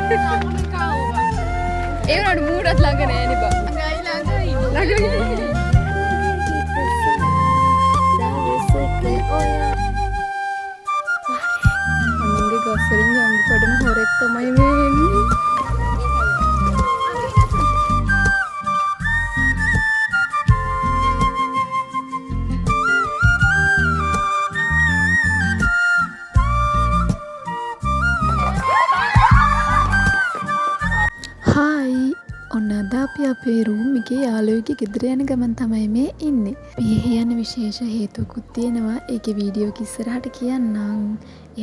ඒ වුණාට මූඩත් ළඟ නෑනේ බා. ළඟයි. අනුන්ගේ ගස් වලින් යම්බු කඩන හොරෙක් තමයි මේ එන්නේ. අපි අපේ රූම් එකේ යාළුවෙක්ගේ ගෙදර යන ගමන් තමයි මේ ඉන්නේ. මේ යන විශේෂ හේතුකුත් තියෙනවා. ඒකේ වීඩියෝ එක ඉස්සරහට කියන්නම්.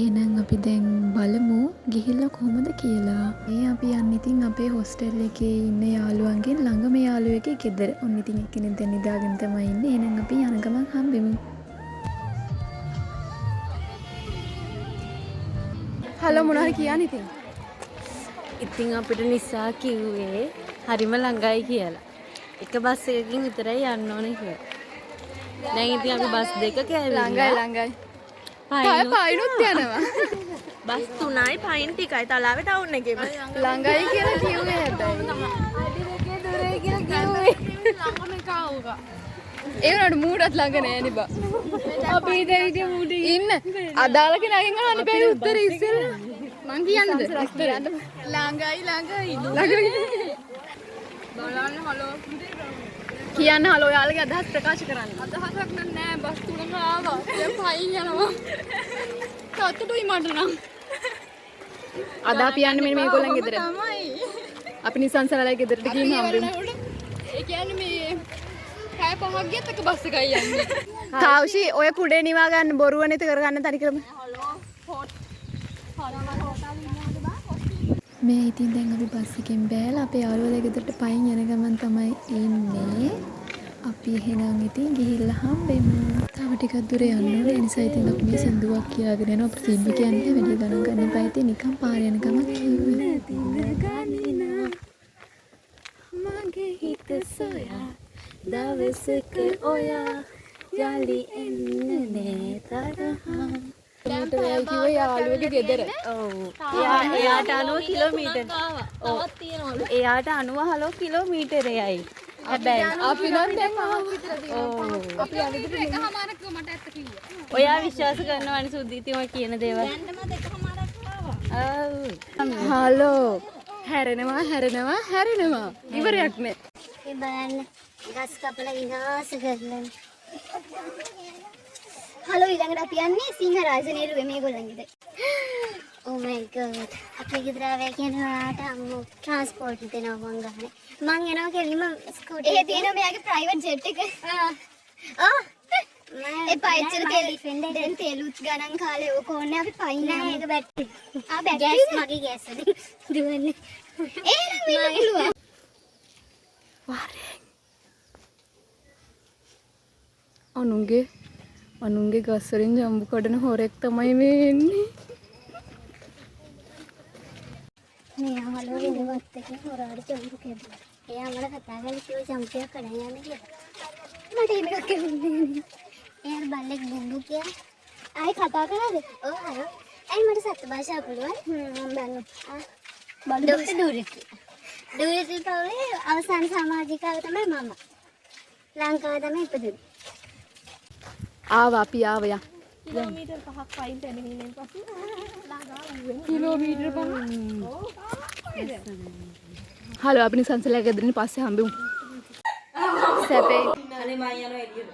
එහෙනම් අපි දැන් බලමු ගිහිල්ලා කොහොමද කියලා. මේ අපි යන්නේ ඉතින් අපේ හොස්ටල් එකේ ඉන්න යාළුවන්ගෙන් ළඟම යාළුවෙක්ගේ ගෙදර. ඔන්න ඉතින් එක්කෙනෙක් දැන් නිදාගෙන තමයි ඉන්නේ. එහෙනම් අපි යන ගමන් හම්බෙමු. හලෝ මොනවද කියන්නේ ඉතින්? ඉතින් අපිට නිසා කිව්වේ හරිම ළඟයි කියලා. එක බස් එකකින් විතරයි යන්න ඕනේ කියලා. දැන් ඉතින් අපි බස් දෙක කෑවිලා. ළඟයි. පයිනුත් යනවා. බස් 3යි පයින් ටිකයි තලාවේ ටවුන් එකේම. ළඟයි කියලා කිව්වේ හැබැයි. අඩි දෙකේ දුරේ කියලා කිව්වේ. ළඟම කාවුවා. ඒ වුණාට මූඩත් ළඟ නෑනේ බා. අපි දෙවිගේ මූඩි ඉන්න. අදාළ කෙනාගෙන් අහන්න බැරි උත්තරේ ඉස්සෙල්ලා. මං කියන්නද? ළඟයි. බලන්න හලෝ. කියන්න හලෝ යාළුවගේ අදහස් ප්‍රකාශ කරන්න. අදහසක් නෑ බස් තුනක ආවා. දැන් පයින් යනවා. තාත්තටුයි මට නම්. අද අපි යන්නේ මෙන්න මේගොල්ලන් ගෙදර. තමයි. අපි නිසංසලලා ගෙදරට ගිහින් හම්බෙමු. ඒ කියන්නේ මේ කය පහක් ගියත් එක බස් එකයි යන්නේ. තාවුෂි ඔය කුඩේ නිවා ගන්න බොරුව නැති කරගන්න තනිකරම. මේ ඉතින් දැන් අපි බස් එකෙන් බෑලා අපේ යාළුවලා ගෙදරට පයින් යන ගමන් තමයි ඉන්නේ. අපි එහෙනම් ඉතින් ගිහිල්ලා හම්බෙමු. තව ටිකක් දුර යන්න ඕනේ. ඒ නිසා ඉතින් අපි මේ සින්දුවක් කියාගෙන යනවා. ප්‍රසිද්ධ කියන්නේ වැඩි ගණන් ගන්න එපා. ඉතින් නිකන් පාර යන ගමන් කිව්වේ. මගේ හිත සොයා දවසක ඔයා යලි එන්නේ තරහා. දැන්ට වෙයි කිව්වේ යාළුවගේ ගෙදර. ඔව්. එයාට 90 කිලෝමීටර. තවත් තියනවලු. එයාට 90 කිලෝමීටරයයි. හැබැයි අපි නම් දැන් විතර තියෙනවා. ඔව්. අපි අනිත් එකමාරක් මට ඇත්ත කිව්වා. ඔයා විශ්වාස කරනවනේ සුද්ධිතිම කියන දේවල්. දැන්ම දෙකමාරක් ආවා. ඔව්. හලෝ. හැරෙනවා. ඉවරයක් නෑ. ඒ බලන්න ගස් කපලා විනාශ කරලා. හලෝ ඊළඟට අපි යන්නේ සිංහරාජනේරුවේ මේගොල්ලන් ගෙදර. Oh my god. අපි ගෙදර ආවේ කියනවාට අම්මෝ ට්‍රාන්ස්පෝර්ට් දෙනවා මං ගහන්නේ. මං යනවා කෙලිම ස්කූටර් එකේ. ඒ තියෙනවා මෙයාගේ ප්‍රයිවට් ජෙට් එක. ඒ පයිච්චර කෙලි දැන් තෙලුත් ගණන් කාලේ ඕක ඕනේ අපි පයින් යනවා. මේක බැටරි. බැටරි ගෑස් මගේ ගෑස් වලින් දුවන්නේ. එහෙනම් වෙන්න පුළුවන්. වාරේ. අනුන්ගේ ගස් වලින් ජම්බු කඩන හොරෙක් තමයි මේ එන්නේ. මෙයා හලෝ වෙනවත් එක හොරාට ජම්බු කැඩුවා. එයා මට කතා කරලා කිව්වා ජම්පියක් කඩන් යන්න කියලා. මට මේක කියන්නේ. එයා බල්ලෙක් බුබ්බු කියලා. ආයි කතා කරාද? ඔව් හලෝ. ඇයි මට සත්‍ය භාෂාව පුළුවන්? මම දන්නවා. බඩු දුරේ පවුලේ අවසාන සමාජිකාව තමයි මම. ලංකාවේ තමයි ඉපදුනේ. අපි ආවයා. කිලෝමීටර් 5ක් පයින් පැමිණීමෙන් පසු කිලෝමීටර් 5. හලෝ අපි නිසංසලලා ගෙදරින් පස්සේ හම්බෙමු. සැපේ. අනේ මම යනවා එළියට.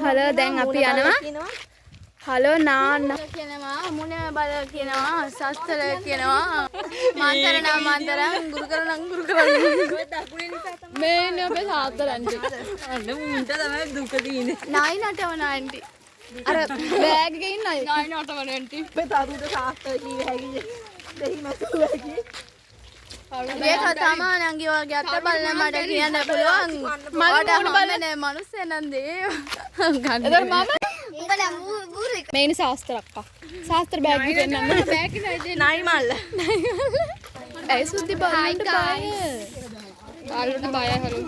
හලෝ දැන් අපි යනවා. හලෝ නාන්න කියනවා මුණ බල කියනවා සස්තල කියනවා මන්තරම් ගුරු කරන මේ ඉන්නේ අපේ සාතරන්ටි. අන්න මුන්ට තමයි දුක තියෙන්නේ. නයි නටවන ආන්ටි. අර බෑග් එකේ ඉන්න අය. නයි නටවන ආන්ටි. මේ තරුද සාස්තල කීවේ හැකියි. දෙහි මතු හැකියි. ඒක තමයි නංගි වගේ අත බලන්න මට කියන්න පුළුවන්. මට බලන්නේ මිනිස්සු නන්දේ. ගන්න. උඹලා බුරුයි. මේ ඉන්නේ ශාස්ත්‍ර අක්කා. ශාස්ත්‍ර බෑග් එක දෙන්නන්න. බෑග් එක නයි මල්ල. ඇයි සුද්ධි බලන්න බෑ. ආලුට බයයි හලු.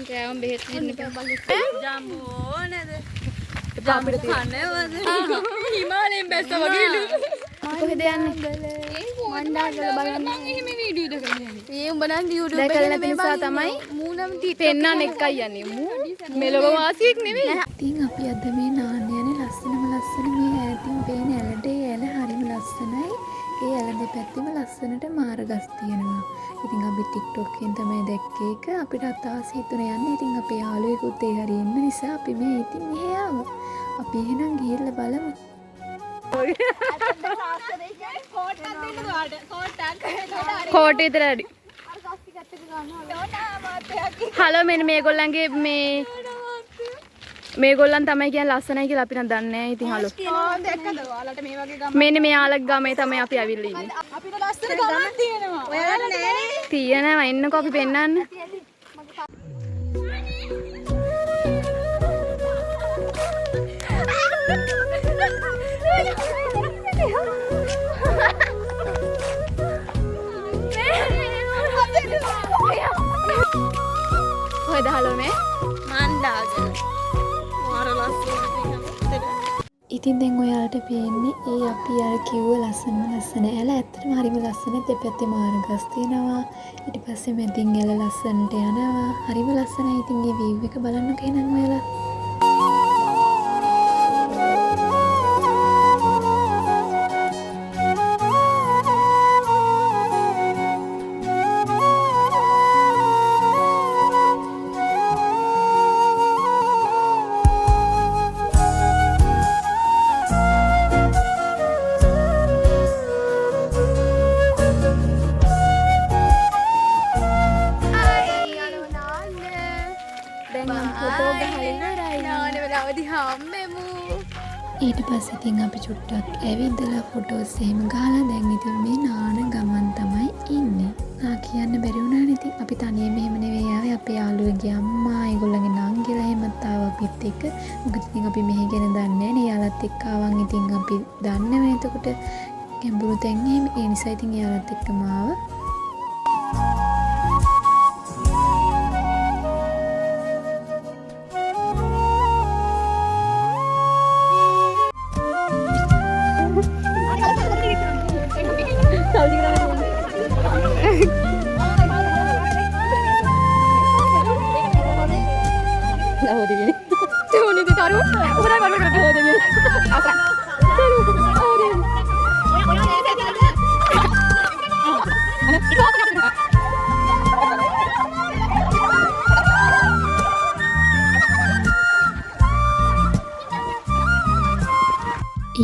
කෑවම් බෙහෙත් දෙන්න එපා. ජම්බෝ නේද? අපිට තියෙන්නේ. හිමාලේ ගමෙන් බැස්සා වගේලු. කොහෙද යන්නේ? මණ්ඩාගල බලන්න. මම එහෙම වීඩියෝ දෙකක් ගන්නේ. මේ උඹ නම් YouTube එකේ නැති නිසා තමයි මූණම පෙන්නන්න එකයි යන්නේ. මෙලොව වාසියෙක් නෙවෙයි. ඉතින් අපි අද මේ නාන්න යන්නේ ලස්සන මේ ඈතින් පේන ඇලට ඒ ඇල හරිම ලස්සනයි. ඒ ඇල දෙපැත්තෙම ලස්සනට මාරගස් තියෙනවා. ඉතින් අපි TikTok එකෙන් තමයි දැක්කේ ඒක. අපිට අතාස හිතුණ යන්න. ඉතින් අපේ යාළුවෙකුත් ඒ හරිය ඉන්න නිසා අපි මේ ඉතින් මෙහෙ ආවා. අපි එහෙනම් ගිහිල්ලා බලමු. කෝට විතර ඇඩි. හලෝ මෙන්න මේගොල්ලන්ගේ මේගොල්ලන් තමයි කියන්නේ ලස්සනයි කියලා අපි නම් දන්නේ නැහැ. ඉතින් හලෝ. දැක්කද ඔයාලට මේ වගේ ගම මෙන්න මෙයාලගේ ගමේ තමයි අපි ඇවිල්ලා ඉන්නේ. අපිට ලස්සන ගමක් තියෙනවා. ඔයාලා නෑනේ. තියෙනවා එන්නකෝ අපි පෙන්නන්න. කොහෙද හලෝ මේ? මණ්ඩාගල. මාර ලස්සන. ඉතින් දැන් ඔයාලට පේන්නේ ඒ අපි අර කිව්ව ලස්සන ඇල ඇත්තටම හරිම ලස්සන දෙපැත්තේ මාරගස් තියෙනවා. ඊට පස්සේ මැදින් ඇල ලස්සනට යනවා. හරිම ලස්සනයි. ඉතින් මේ view එක බලන්න කෙනන් ඔයාලා. ඊට පස්සේ ඉතින් අපි චුට්ටක් ඇවිදලා ෆොටෝස් එහෙම ගහලා දැන් ඉතින් මේ නාන ගමන් තමයි ඉන්නේ. කියන්න බැරි වුණානේ. ඉතින් අපි තනියම එහෙම නෙවෙයි ආවේ. අපේ යාළුවගේ අම්මා ඒගොල්ලන්ගේ නංගිලා එහෙමත් ආවා අපිත් එක්ක. මොකද ඉතින් අපි මෙහෙ ගැන දන්නේ නැහැ නේ. යාළුවත් එක්ක ආවන් ඉතින් අපි දන්නේ නැහැ. එතකොට ගැඹුරු තැන් එහෙම ඒ නිසා ඉතින් යාළුවත් එක්කම ආවා.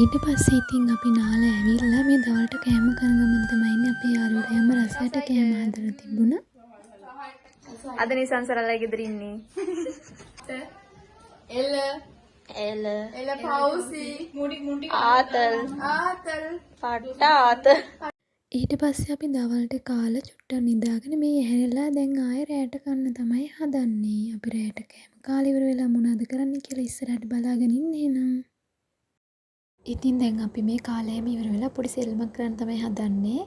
ඊට පස්සේ ඉතින් අපි නාලා ඇවිල්ලා මේ දවල්ට කෑම කරන ගමන් තමයි ඉන්නේ. අපේ යාළුවෝ හැම රසයට කෑම හදලා තිබුණා. අද නිසන් සරලයි ගෙදර ඉන්නේ. එල පෞසි ආතල් පට්ට ඊට පස්සේ අපි දවල්ට කාලා චුට්ටක් නිදාගෙන මේ ඇහැරලා දැන් ආයෙ රැට කන්න තමයි හදන්නේ. අපි රැට කෑම කාලා ඉවර වෙලා මොනවද කරන්න කියලා ඉස්සරහට බලාගෙන ඉන්නේ නං. ඉතින් දැන් අපි මේ කාලයම ඉවර වෙලා පොඩි සෙල්ලමක් කරන්න තමයි හදන්නේ.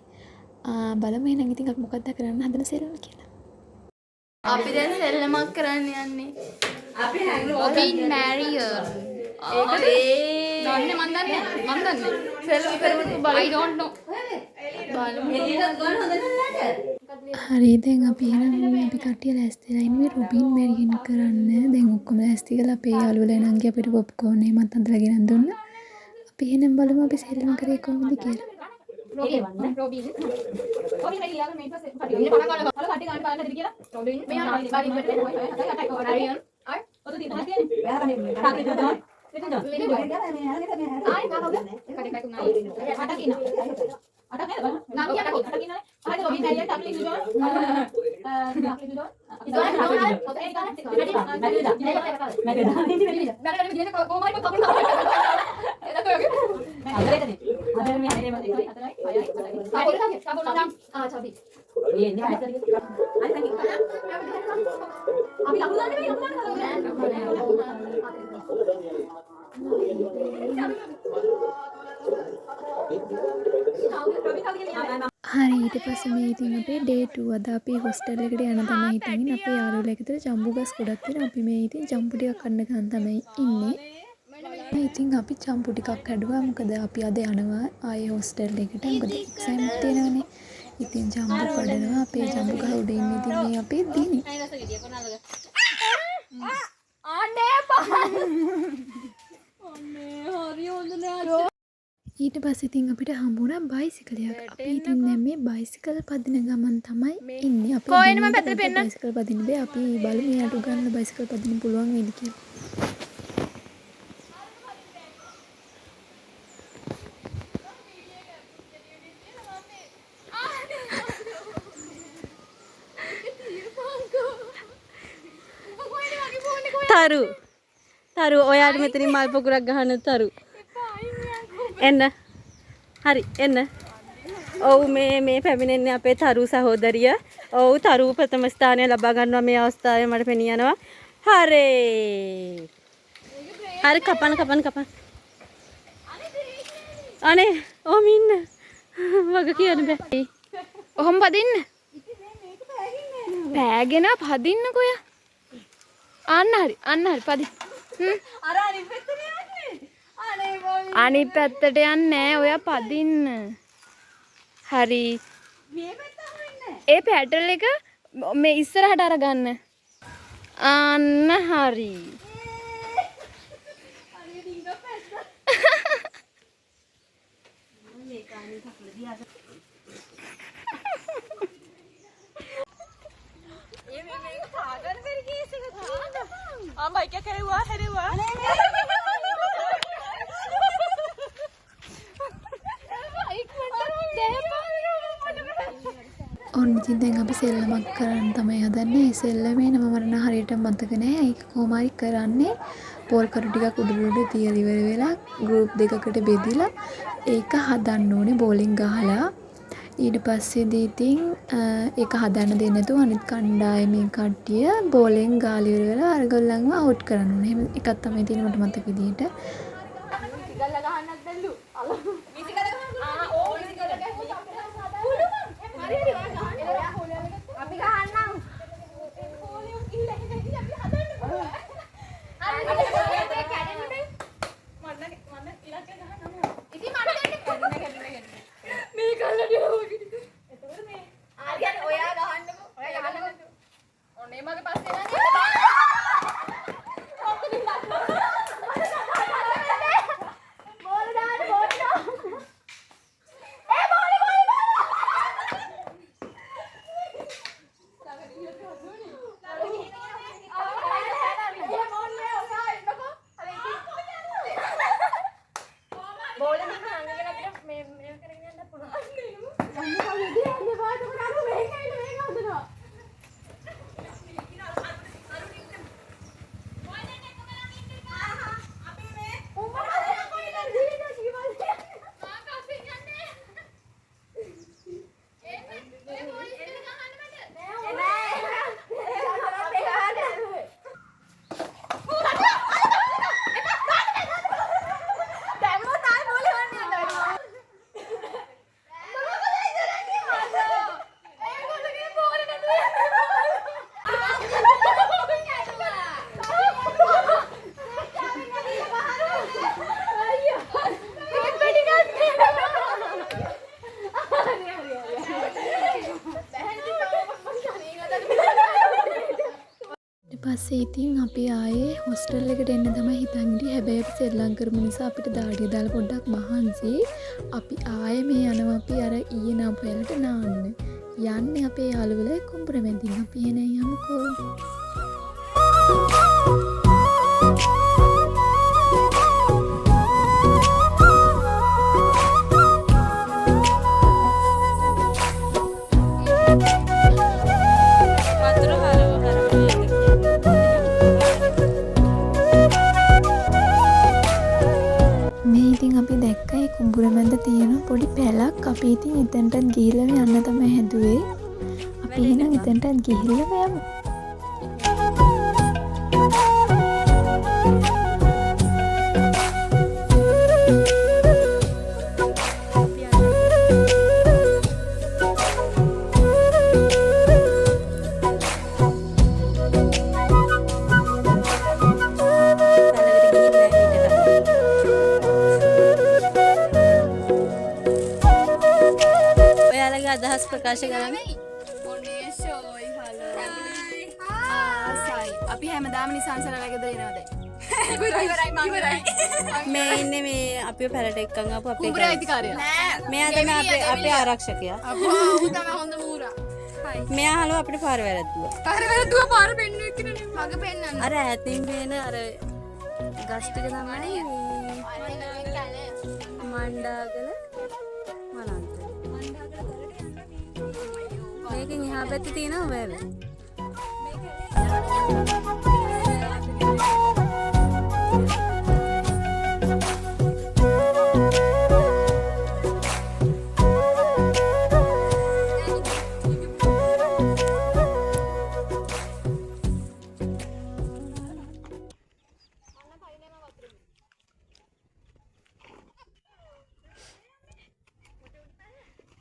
බලමු එහෙනම් ඉතින් අපි මොකක්ද කරන්න හදන සෙල්ලම කියලා. අපි දැන් සෙල්ලමක් කරන්න යන්නේ. අපි Robin Marrier. දන්නේ මන් දන්නේ. සෙල්ලම කරමු බලමු. I don't know. හරි දැන් අපි එහෙනම් අපි කට්ටිය ලෑස්තිලා ඉන්නේ රොබින් මැරියන් කරන්න. දැන් ඔක්කොම ලෑස්ති කරලා අපේ යාළුවලා නංගි අපිට පොප්කෝන් එහෙමත් අඳලා ගෙනන් දුන්නා. අපි එහෙනම් බලමු අපි සෙල්ලම කරේ කොහොමද කියලා. රොබින් මෙලියා මේ පස්සේ කටි ඉන්න පණ ගන්න බලලා කටි ගන්න බලන්න දෙවි කියලා. රොබින් මෙයා බලින් වෙන්නේ අටක් ඔරාරියන් අය ඔත තියෙනවා තියෙන්නේ. එයා තමයි තාක්ෂි දෙනවා. දෙන්න දා. ආයි කාවද? කටි කටි නෑ. අටක් ඉන්න. අටක් නේද බලන්න. නම් කියන්න අටක් ඉන්නනේ. ආයි රොබින් මෙලියා ටක්ලි දුනවා. ටක්ලි දුනවා. ඉතන ඔතේ ගන්න. මැද කොහොමයි කකුල හරි ඊට පස්සේ මේ ඉතින් අපේ ඩේ 2 අද අපි හොස්ටල් එකට යන තමයි හිතන්නේ. අපේ යාළුවෝ එක්ක ජම්බු ගස් ගොඩක් තියෙනවා. අපි මේ ඉතින් ජම්බු ටිකක් කන්න ගන්න තමයි ඉන්නේ. ඉතින් අපි චම්පු ටිකක් හැදුවා. මොකද අපි අද යනවා ආයේ හොස්ටල් එකට. මොකද එක්සෑම් තියෙනවනේ. ඉතින් ජම්බු කඩනවා. අපේ ජම්බු ගහ උඩ ඉන්නේ. ඉතින් මේ අපේ දිනි. ඊට පස්සේ ඉතින් අපිට හම්බුණා බයිසිකලයක්. අපි ඉතින් දැන් මේ බයිසිකල් පදින ගමන් තමයි ඉන්නේ. අපි බයිසිකල් පදින්න බෑ. අපි බලමු එයාට උගන්වන්න බයිසිකල් පදින්න පුළුවන් වේද කියලා. තරු ඔයාට මෙතනින් මල් පොකුරක් ගහන්න තරු. එන්න. හරි එන්න. ඔව් මේ පැමිණෙන්නේ අපේ තරු සහෝදරිය. ඔව් තරු ප්‍රථම ස්ථානය ලබා ගන්නවා මේ අවස්ථාවේ මට පෙනී යනවා. හරි කපන්න. අනේ ඔහම ඉන්න. වග කියන්න බෑ. ඔහොම පදින්න. පෑගෙන පදින්නකෝ යා. අන්න හරි පදි. අර අනිත් පැත්තට යන්නේ. අනිත් පැත්තට යන්නේ නෑ ඔයා පදින්න. හරි. මේ පැත්තම ඉන්නේ. ඒ පැටල් එක මේ ඉස්සරහට අරගන්න. අන්න හරි. ඔන්න ඉතින් දැන් අපි සෙල්ලමක් කරන්න තමයි හදන්නේ. ඒ සෙල්ලමේ නම මරණ හරියට මතක නෑ. ඒක කොහොම හරි කරන්නේ පෝල් කටු ටිකක් උඩට තියලා ඉවර වෙලා ගෲප් දෙකකට බෙදිලා ඒක හදන්න ඕනේ බෝලින් ගහලා. ඊට පස්සේදී ඉතින් ඒක හදන්න දෙන්නේ නැතුව අනිත් කණ්ඩායමේ කට්ටිය බෝලෙන් ගාලා ඉවර වෙලා අරගොල්ලන්ව අවුට් කරන්න ඕනේ. එහෙම එකක් තමයි තියෙන්නේ මට මතක විදියට. පස්සේ ඉතින් අපි ආයේ හොස්ටල් එකට එන්න තමයි හිතන් හිටියේ. හැබැයි අපි සෙල්ලම් කරමු නිසා අපිට දාඩිය දාලා පොඩ්ඩක් මහන්සි. අපි ආයේ මේ යනවා අපි අර ඊයේ නාපු වෙලට නාන්න. යන්නේ අපේ යාළුවලා කුඹුරමැදින්. අපි එන යමුකෝ. කුඹුරමැද තියෙන පොඩි පැලක්. අපි ඉතින් එතනටත් ගිහිල්ලා යන්න තමයි හැදුවේ. අපි එහෙනම් එතනටත් ගිහිල්ලා යමු. අදහස් ප්‍රකාශ කරන්න. මොනේ ෂෝයි හලෝ ආසයි අපි හැමදාම නිසංසලලා ගෙදර එනවා දැන් ඉවරයි මේ ඉන්නේ මේ අපිව පැලට එක්කන් ආපු අපේ කුඹුරේ අයිතිකාරයා නෑ මෙයා තමයි අපේ ආරක්ෂකයා. අපෝ ඌ තමයි හොඳ මූරා හයි මෙයා හලෝ අපිට පාර වැරද්දුවා. පාර පෙන්නුවේ කියන්නේ මග පෙන්නන්න අර ඈතින් පේන අර ගස් ටික තමයි මණ්ඩාගල වනාන්තරය. මේකෙන් එහා පැත්තේ තියෙනවා වැව.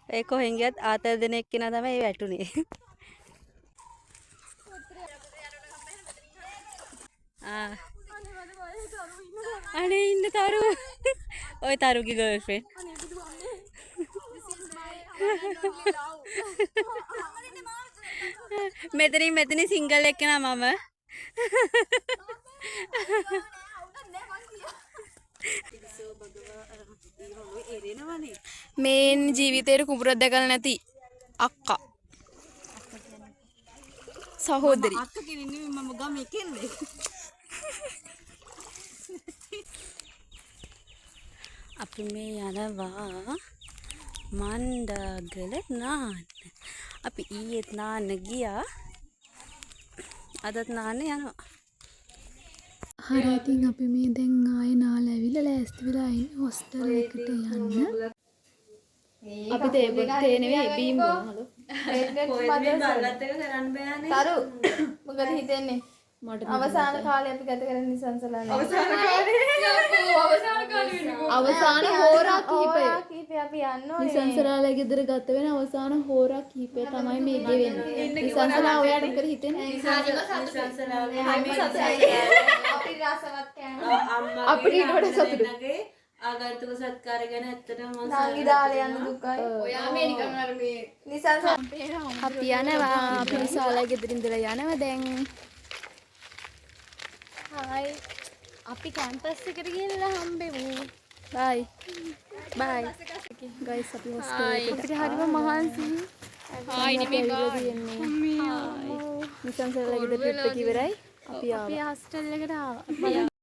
ඒ කොහෙන් ගියත් ආතල් දෙන එක්කිනා තමයි වැටුනේ. අනේ ඉන්න තරු. ඔය තරුගේ ගර්ල්ෆ්‍රෙන්ඩ්. මෙතනින් සිංගල් එක්කෙනා මම. මේන් ජීවිතේට කුඹුරක් දැකලා නැති අක්කා සහෝදරි අක්ක කියන්නේ මම ගමේ කෙල්ලේ. අපි මේ යනවා මණ්ඩාගල නාන්න. අපි ඊයේත් නාන්න ගියා. අදත් නාන්න යනවා. හරි ඉතින් අපි මේ දැන් ආයේ නාලා ඇවිල්ලා ලෑස්ති වෙලා ඉන්නේ හොස්ටල් එකට යන්න. අපි තේ නෙවෙයි බීම් බොනවා හලෝ බල්ලත් එක කරන්න බෑනේ. තරු මොකද හිතෙන්නේ අවසාන කාලේ අපි ගත කරන නිසංසලානේ අවසාන හෝරා කීපය අපි යන්න ඕනේ නිසංසලාලා ගෙදර ගත වෙන අවසාන හෝරා කීපය තමයි මේ ගෙවෙන්නේ නිසංසලා ඔයාට මොකද හිතෙන්නේ නිසංසලාගේ අපි රසවත් කෑම අපිට ඊට වඩා සතුටුයි ආගන්තුක සත්කාර ගැන ඇත්තටම මම නංගි දාලා යන දුකයි ඔයා මේ නිකන් අර මේ නිසංසලා අපි යනවා අපි විශාලයි ගෙදරින් ඉඳලා යනවා දැන් Hi. අපි කැම්පස් එකට ගිහිල්ලා හම්බෙමු. Bye. Bye. Guys අපි හොස්ටල් එකට අපිට හරිම මහන්සි. Hi නිමේකා. Hi. නිසංසලා ගෙදර ට්‍රිප් එක ඉවරයි. අපි ආවා. අපි හොස්ටල් එකට ආවා.